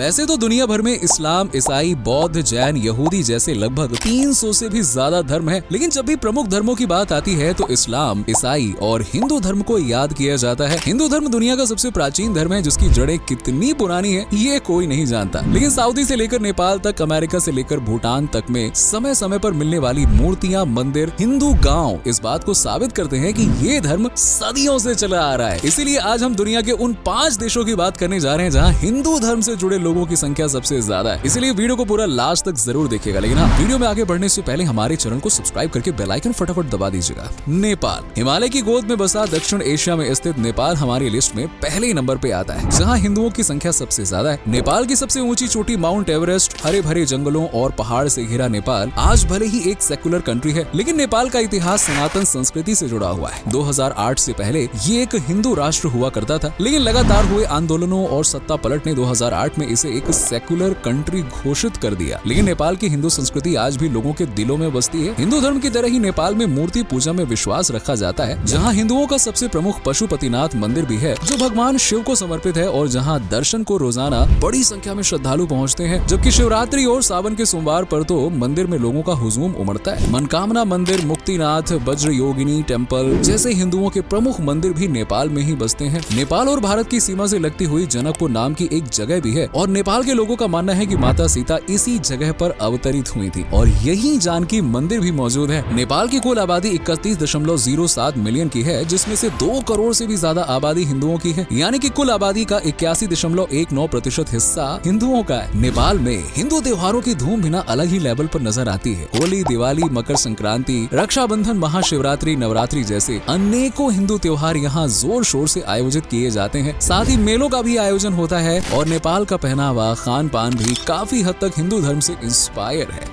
वैसे तो दुनिया भर में इस्लाम, ईसाई, बौद्ध, जैन, यहूदी जैसे लगभग 300 से भी ज्यादा धर्म है, लेकिन जब भी प्रमुख धर्मों की बात आती है तो इस्लाम, ईसाई और हिंदू धर्म को याद किया जाता है। हिंदू धर्म दुनिया का सबसे प्राचीन धर्म है, जिसकी जड़ें कितनी पुरानी है ये कोई नहीं जानता, लेकिन सऊदी से लेकर नेपाल तक, अमेरिका से लेकर भूटान तक में समय समय पर मिलने वाली मूर्तियां, मंदिर, हिंदू गांव इस बात को साबित करते हैं कि ये धर्म सदियों से चला आ रहा है। इसीलिए आज हम दुनिया के उन 5 देशों की बात करने जा रहे हैं जहां हिंदू धर्म से जुड़े लोगों की संख्या सबसे ज्यादा है। इसलिए वीडियो को पूरा लास्ट तक जरूर देखिएगा, लेकिन हाँ, वीडियो में आगे बढ़ने से पहले हमारे चैनल को सब्सक्राइब करके बेल आइकन फटाफट दबा दीजिएगा। नेपाल हिमालय की गोद में बसा दक्षिण एशिया में स्थित नेपाल हमारी लिस्ट में पहले नंबर पे आता है, जहां हिंदुओं की संख्या सबसे ज्यादा है। नेपाल की सबसे ऊंची चोटी माउंट एवरेस्ट, हरे भरे जंगलों और पहाड़ से घिरा नेपाल आज भले ही एक सेकुलर कंट्री है, लेकिन नेपाल का इतिहास सनातन संस्कृति से जुड़ा हुआ है। 2008 से पहले ये एक हिंदू राष्ट्र हुआ करता था, लेकिन लगातार हुए आंदोलनों और सत्ता पलट ने 2008 में इसे एक सेकुलर कंट्री घोषित कर दिया। लेकिन नेपाल की हिंदू संस्कृति आज भी लोगों के दिलों में बसती है। हिंदू धर्म की तरह ही नेपाल में मूर्ति पूजा में विश्वास रखा जाता है, जहाँ हिंदुओं का सबसे प्रमुख पशुपतिनाथ मंदिर भी है, जो भगवान शिव को समर्पित है और जहाँ दर्शन को रोजाना बड़ी संख्या में श्रद्धालु पहुँचते हैं। जबकि शिवरात्रि और सावन के सोमवार पर तो मंदिर में लोगों का हुजूम उमड़ता है। मनकामना मंदिर, मुक्तिनाथ, वज्र योगिनी टेम्पल जैसे हिंदुओं के प्रमुख मंदिर भी नेपाल में ही बसते हैं। नेपाल और भारत की सीमा से लगती हुई जनकपुर नाम की एक जगह भी है और नेपाल के लोगों का मानना है कि माता सीता इसी जगह पर अवतरित हुई थी और यही जानकी मंदिर भी मौजूद है। नेपाल की कुल आबादी 31.07 मिलियन की है, जिसमें से 2 करोड़ से भी ज्यादा आबादी हिंदुओं की है, यानी कि कुल आबादी का 81.19% हिस्सा हिंदुओं का है। नेपाल में हिंदू त्योहारों की धूम बिना अलग ही लेवल पर नजर आती है। होली, दिवाली, मकर संक्रांति, रक्षाबंधन, महाशिवरात्रि, नवरात्रि जैसे अनेकों हिंदू त्योहार यहाँ जोर शोर से आयोजित किए जाते हैं। साथ ही मेलों का भी आयोजन होता है और नेपाल का पहनावा, खान पान भी काफी हद तक हिंदू धर्म से इंस्पायर है।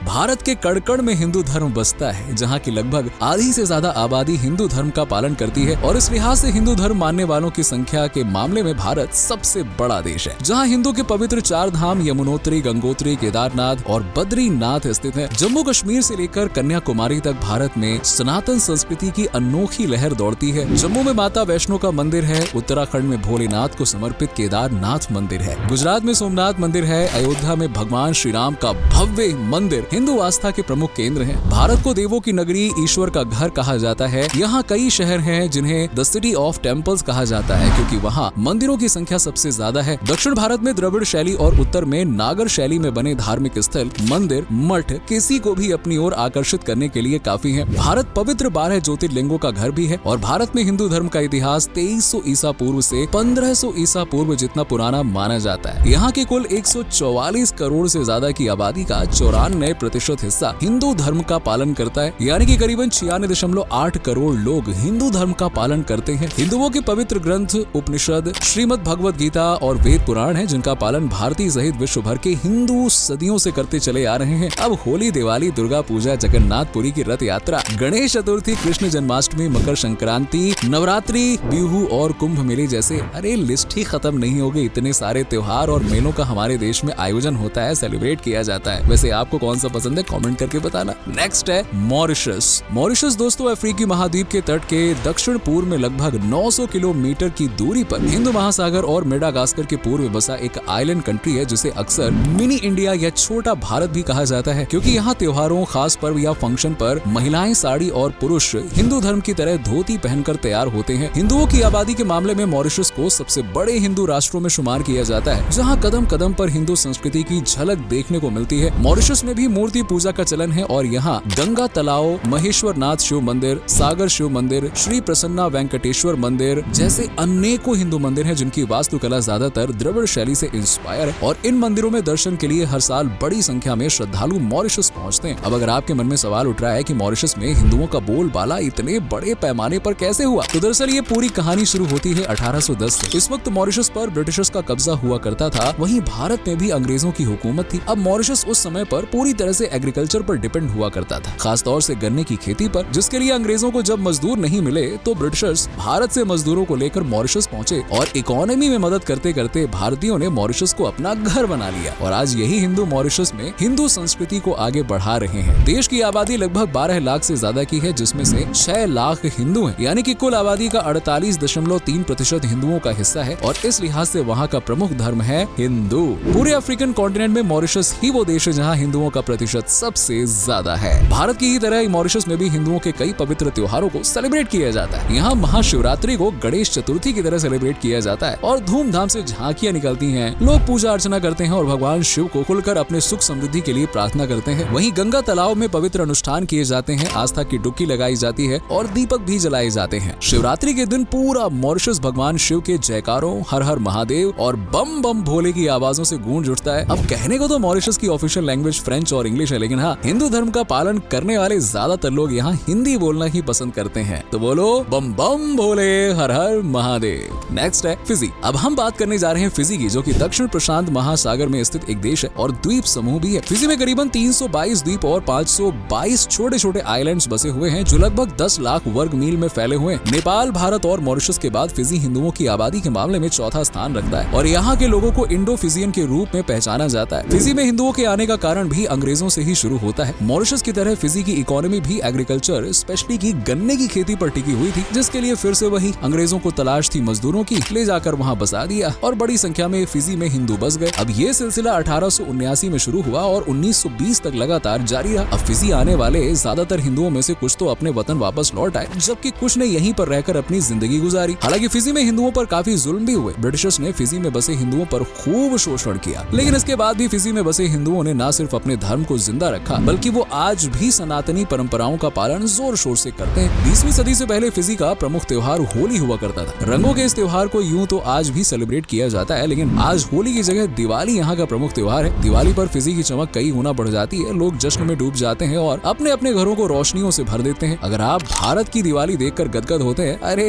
भारत के कड़-कड़ में हिंदू धर्म बसता है, जहाँ की लगभग आधी से ज्यादा आबादी हिंदू धर्म का पालन करती है और इस लिहाज से हिंदू धर्म मानने वालों की संख्या के मामले में भारत सबसे बड़ा देश है, जहाँ हिंदू के पवित्र 4 धाम यमुनोत्री, गंगोत्री, केदारनाथ और बद्रीनाथ स्थित है। जम्मू कश्मीर से लेकर कन्याकुमारी तक भारत में सनातन संस्कृति की अनोखी लहर दौड़ती है। जम्मू में माता वैष्णो का मंदिर है, उत्तराखंड में भोलेनाथ को समर्पित केदारनाथ मंदिर है, गुजरात में सोमनाथ मंदिर है, अयोध्या में भगवान श्री राम का भव्य मंदिर हिंदू आस्था के प्रमुख केंद्र है। भारत को देवों की नगरी, ईश्वर का घर कहा जाता है। यहाँ कई शहर हैं जिन्हें द सिटी ऑफ टेम्पल्स कहा जाता है, क्योंकि वहाँ मंदिरों की संख्या सबसे ज्यादा है। दक्षिण भारत में द्रविड़ शैली और उत्तर में नागर शैली में बने धार्मिक स्थल, मंदिर, मठ किसी को भी अपनी ओर आकर्षित करने के लिए काफी है। भारत पवित्र 12 ज्योतिर्लिंगों का घर भी है और भारत में हिंदू धर्म का इतिहास 2300 ईसा पूर्व से 1500 ईसा पूर्व जितना पुराना माना जाता है। यहाँ के कुल 144 करोड़ से ज्यादा की आबादी का 94% हिस्सा हिंदू धर्म का पालन करता है, यानी कि करीबन 96.8 करोड़ लोग हिंदू धर्म का पालन करते हैं। हिंदुओं के पवित्र ग्रंथ उपनिषद, श्रीमद् भगवद गीता और वेद पुराण है, जिनका पालन भारतीय सहित विश्व भर के हिंदू सदियों से करते चले आ रहे हैं। अब होली, दिवाली, दुर्गा पूजा, जगन्नाथपुरी की रथ यात्रा, गणेश चतुर्थी, कृष्ण जन्माष्टमी, मकर संक्रांति, नवरात्रि, बिहू और कुंभ मेले जैसे अरे लिस्ट ही खत्म नहीं हो गई। इतने सारे त्योहार और मेलों का हमारे देश में आयोजन होता है, सेलिब्रेट किया जाता है। वैसे आपको कौन सा पसंद है कमेंट करके बताना। नेक्स्ट है मॉरिशस। मॉरिशस दोस्तों अफ्रीकी महाद्वीप के तट के दक्षिण पूर्व में लगभग 900 किलोमीटर की दूरी पर हिंदू महासागर और मेडागास्कर के पूर्व में बसा एक आइलैंड कंट्री है, जिसे अक्सर मिनी इंडिया या छोटा भारत भी कहा जाता है, क्योंकि यहाँ त्योहारों, खास पर्व या फंक्शन पर महिलाएं साड़ी और पुरुष हिंदू धर्म की तरह धोती पहनकर तैयार होते हैं। हिंदुओं की आबादी के मामले में मॉरिशस को सबसे बड़े हिंदू राष्ट्रों में शुमार किया जाता है, जहाँ कदम कदम पर हिंदू संस्कृति की झलक देखने को मिलती है। मॉरिशस में भी मूर्ति पूजा का चलन है और यहाँ गंगा तालाब, महेश्वर नाथ शिव मंदिर, सागर शिव मंदिर, श्री प्रसन्ना वेंकटेश्वर मंदिर जैसे अनेकों हिंदू मंदिर हैं, जिनकी वास्तुकला ज्यादातर द्रविड़ शैली से इंस्पायर है और इन मंदिरों में दर्शन के लिए हर साल बड़ी संख्या में श्रद्धालु मॉरिशस पहुँचते हैं। अब अगर आपके मन में सवाल उठ रहा है कि मॉरिशस में हिंदुओं का बोलबाला इतने बड़े पैमाने पर कैसे हुआ, तो दरअसल ये पूरी कहानी शुरू होती है 1810 से। इस वक्त मॉरिशस पर ब्रिटिशर्स का कब्जा हुआ करता था, वहीं भारत में भी अंग्रेजों की हुकूमत थी। अब मॉरिशस उस समय पर पूरी तरह से एग्रीकल्चर पर डिपेंड हुआ करता था, खासतौर से गन्ने की खेती पर, जिसके लिए अंग्रेजों को जब मजदूर नहीं मिले तो ब्रिटिशर्स भारत से मजदूरों को लेकर मॉरिशस पहुंचे और इकोनॉमी में मदद करते करते भारतीयों ने मॉरिशस को अपना घर बना लिया और आज यही हिंदू मॉरिशस में हिंदू संस्कृति को आगे बढ़ा रहे हैं। देश की आबादी लगभग 12 लाख से ज्यादा की है, जिसमें से 6 लाख हिंदू हैं, यानी कि कुल आबादी का 48.3% हिंदुओं का हिस्सा है और इस लिहाज से वहाँ का प्रमुख धर्म धर्म है हिंदू। पूरे अफ्रीकन कॉन्टिनेंट में मॉरिशस ही वो देश है जहाँ हिंदुओं का प्रतिशत सबसे ज्यादा है। भारत की ही तरह मॉरिशस में भी हिंदुओं के कई पवित्र त्योहारों को सेलिब्रेट किया जाता है। यहाँ महाशिवरात्रि को गणेश चतुर्थी की तरह सेलिब्रेट किया जाता है और धूमधाम से झांकियां निकलती हैं। लोग पूजा अर्चना करते हैं और भगवान शिव को खुलकर अपने सुख समृद्धि के लिए प्रार्थना करते हैं। वहीं गंगा तालाब में पवित्र अनुष्ठान किए जाते हैं, आस्था की डुबकी लगाई जाती है और दीपक भी जलाए जाते हैं। शिवरात्रि के दिन पूरा मॉरिशस भगवान शिव के जयकारों, हर हर महादेव और बम बम भोले की आवाजों से गूंज उठता है। अब कहने को तो मॉरिशस की ऑफिशियल लैंग्वेज फ्रेंच और इंग्लिश है, लेकिन हाँ, हिंदू धर्म का पालन करने वाले ज्यादातर लोग यहाँ हिंदी बोलना ही पसंद करते हैं। तो बोलो बम बम भोले, हर हर महादेव। नेक्स्ट है फिजी। अब हम बात करने जा रहे हैं फिजी की, जो कि दक्षिण प्रशांत महासागर में स्थित एक देश है और द्वीप समूह भी है। फिजी में करीबन 322 द्वीप और 522 छोटे छोटे आइलैंड्स बसे हुए हैं, जो लगभग 10 लाख वर्ग मील में फैले हुए हैं। नेपाल, भारत और मॉरिशस के बाद फिजी हिंदुओं की आबादी के मामले में चौथा स्थान रखता है और यहाँ के लोगों को इंडो फिजियन के रूप में पहचाना जाता है। फिजी में हिंदुओं के आने का कारण भी अंग्रेजों से ही शुरू होता है। मॉरिशस की तरह फिजी की इकोनॉमी भी एग्रीकल्चर, स्पेशली की गन्ने की खेती पर टिकी हुई थी, जिसके लिए फिर से वही अंग्रेजों को तलाश थी मजदूरों की, ले जाकर वहाँ बसा दिया और बड़ी संख्या में फिजी में हिंदू बस गए। अब ये सिलसिला 1879 में शुरू हुआ और 1920 तक लगातार जारी रहा। अब फिजी आने वाले ज्यादातर हिंदुओं में से कुछ तो अपने वतन वापस लौट आए, जबकि कुछ ने यहीं पर रहकर अपनी जिंदगी गुजारी। हालांकि फिजी में हिंदुओं पर काफी जुल्म भी हुए। ब्रिटिशर्स ने फिजी में बसे हिंदुओं पर खूब शोषण किया, लेकिन इसके बाद भी फिजी में बसे हिंदुओं ने न सिर्फ अपने धर्म को जिंदा रखा, बल्कि वो आज भी सनातनी परंपराओं का पालन जोर शोर से करते हैं। 20वीं सदी से पहले फिजी का प्रमुख त्योहार होली हुआ करता था। रंगों के इस त्योहार को यूं तो आज भी सेलिब्रेट किया जाता है, लेकिन आज होली की जगह दिवाली यहाँ का प्रमुख त्योहार है। दिवाली पर फिजी की चमक कई गुना बढ़ जाती है। लोग जश्न में डूब जाते हैं और अपने अपने घरों को रोशनियों से भर देते हैं। अगर आप भारत की दिवाली देखकर गदगद होते हैं, अरे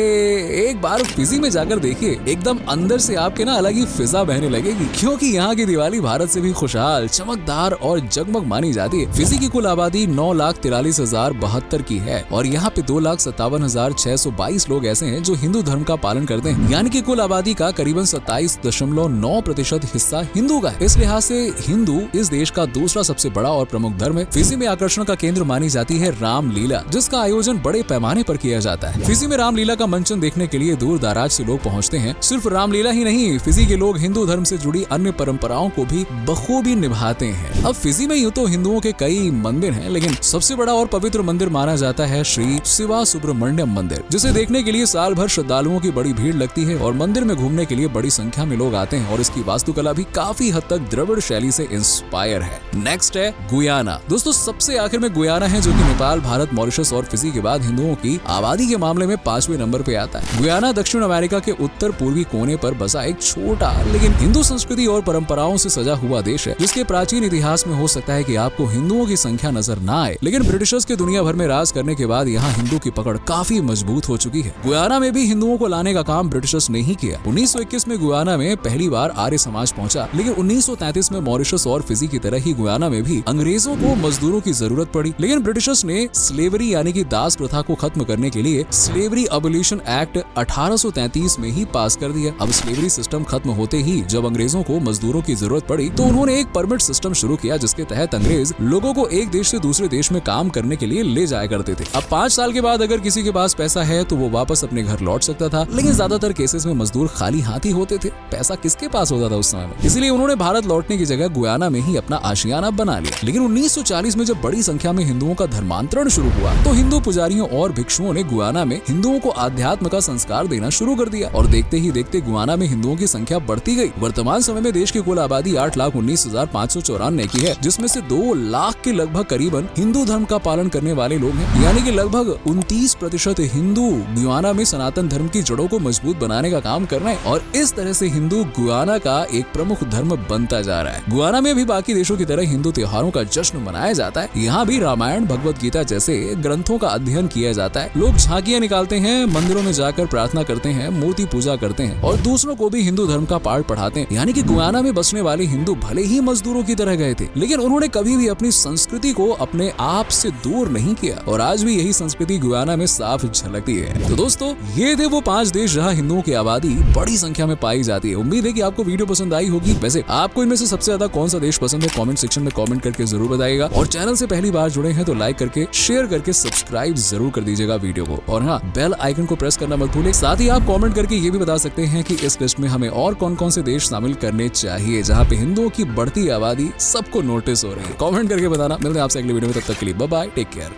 एक बार फिजी में जाकर देखिए, एकदम अंदर से आपके ना अलग ही फिजा बहने लगेगी, क्योंकि यहाँ की दिवाली भारत से भी खुशहाल, चमकदार और जगमग मानी जाती है। फिजी की कुल आबादी 9,43,072 की है और यहाँ पे 2,57,622 लोग ऐसे हैं जो हिंदू धर्म का पालन करते हैं, यानी कि कुल आबादी का करीबन 27.9% हिस्सा हिंदू का है। इस लिहाज से हिंदू इस देश का दूसरा सबसे बड़ा और प्रमुख धर्म है। फिजी में आकर्षण का केंद्र मानी जाती है रामलीला, जिसका आयोजन बड़े पैमाने पर किया जाता है। फिजी में रामलीला का मंचन देखने के लिए दूर दराज से लोग पहुँचते हैं। सिर्फ रामलीला ही नहीं, फिजी के लोग हिंदू धर्म से जुड़ी अन्य परंपराओं को भी बखूबी निभाते हैं। अब फिजी में यूं तो हिंदुओं के कई मंदिर हैं, लेकिन सबसे बड़ा और पवित्र मंदिर माना जाता है श्री शिवा सुब्रमण्यम मंदिर, जिसे देखने के लिए साल भर श्रद्धालुओं की बड़ी भीड़ लगती है और मंदिर में घूमने के लिए बड़ी संख्या में लोग आते हैं और इसकी वास्तुकला भी काफी हद तक द्रविड़ शैली से इंस्पायर है। नेक्स्ट है गुयाना। दोस्तों, सबसे आखिर में गुयाना है, जो कि नेपाल, भारत, मॉरिशस और फिजी के बाद हिंदुओं की आबादी के मामले में 5वें नंबर पे आता है। गुयाना दक्षिण अमेरिका के उत्तर पूर्वी कोने पर बसा एक छोटा लेकिन हिंदू संस्कृति और परंपराओं से सजा हुआ देश है, जिसके प्राचीन इतिहास में हो सकता है कि आपको हिंदुओं की संख्या नजर न आए, लेकिन ब्रिटिशर्स के दुनिया भर में राज करने के बाद यहाँ हिंदू की पकड़ काफी मजबूत हो चुकी है। गुयाना में भी हिंदुओं को लाने का काम ब्रिटिशर्स ने ही किया। 1921 में गुयाना में पहली बार आर्य समाज पहुंचा, लेकिन 1933 में मॉरिशस और फिजी की तरह ही गुयाना में भी अंग्रेजों को मजदूरों की जरूरत पड़ी, लेकिन ब्रिटिशर्स ने स्लेवरी यानी कि दास प्रथा को खत्म करने के लिए स्लेवरी अबोलिशन एक्ट 1833 में ही पास कर दिया। अब स्लेवरी सिस्टम खत्म होते ही जब अंग्रेजों को मजदूरों की जरूरत पड़ी तो उन्होंने एक परमिट सिस्टम शुरू किया, जिसके तहत अंग्रेज लोगों को एक देश से दूसरे देश में काम करने के लिए ले जाया करते थे। अब 5 साल के बाद अगर किसी के पास पैसा है तो वो वापस अपने घर लौट सकता था, लेकिन ज्यादातर केसेस में मजदूर खाली हाथ ही होते थे। पैसा किसके पास होता था उस समय में, इसलिए उन्होंने भारत लौटने की जगह गुयाना में ही अपना आशियाना बना लिया। लेकिन 1940 में जब बड़ी संख्या में हिंदुओं का धर्मांतरण शुरू हुआ तो हिंदू पुजारियों और भिक्षुओं ने गुयाना में हिंदुओं को आध्यात्म का संस्कार देना शुरू कर दिया और देखते ही देखते गुयाना में हिंदुओं की संख्या बढ़ती गई। वर्तमान समय में देश की कुल आबादी 8,19,594 की है, जिसमें से 2 लाख के लगभग करीबन हिंदू धर्म का पालन करने वाले लोग हैं, यानी कि लगभग 29% हिंदू गुयाना में सनातन धर्म की जड़ों को मजबूत बनाने का काम कर रहे हैं और इस तरह से हिंदू गुयाना का एक प्रमुख धर्म बनता जा रहा है। गुयाना में भी बाकी देशों की तरह हिंदू त्योहारों का जश्न मनाया जाता है। यहाँ भी रामायण, भगवत गीता जैसे ग्रंथों का अध्ययन किया जाता है। लोग झांकियां निकालते हैं, मंदिरों में जाकर प्रार्थना करते हैं, मूर्ति पूजा करते हैं और दूसरों को भी हिंदू धर्म का पाठ पढ़ाते हैं। यानी कि गुयाना में बसने वाले हिंदू भले ही मजदूरों की तरह गए थे, लेकिन उन्होंने कभी भी अपनी संस्कृति को अपने आप से दूर नहीं किया और आज भी यही संस्कृति गुयाना में साफ झलकती है। तो दोस्तों, ये थे वो 5 देश जहाँ हिंदुओं की आबादी बड़ी संख्या में पाई जाती है। उम्मीद है कि आपको वीडियो पसंद आई होगी। वैसे आपको इनमें से सबसे ज्यादा कौन सा देश पसंद है, कमेंट सेक्शन में कमेंट करके जरूर बताइएगा और चैनल से पहली बार जुड़े हैं तो लाइक करके, शेयर करके सब्सक्राइब जरूर कर दीजिएगा वीडियो को और हाँ, बेल आइकन को प्रेस करना मत भूले। साथ ही आप कमेंट करके ये भी बता सकते हैं कि इस लिस्ट में हमें और कौन कौन कौन से देश शामिल करने चाहिए जहाँ पे हिंदुओं की बढ़ती आबादी सबको नोटिस हो रही है। कमेंट करके बताना। मिलते हैं आपसे अगली वीडियो में, तब तक के लिए बाय बाय, टेक केयर।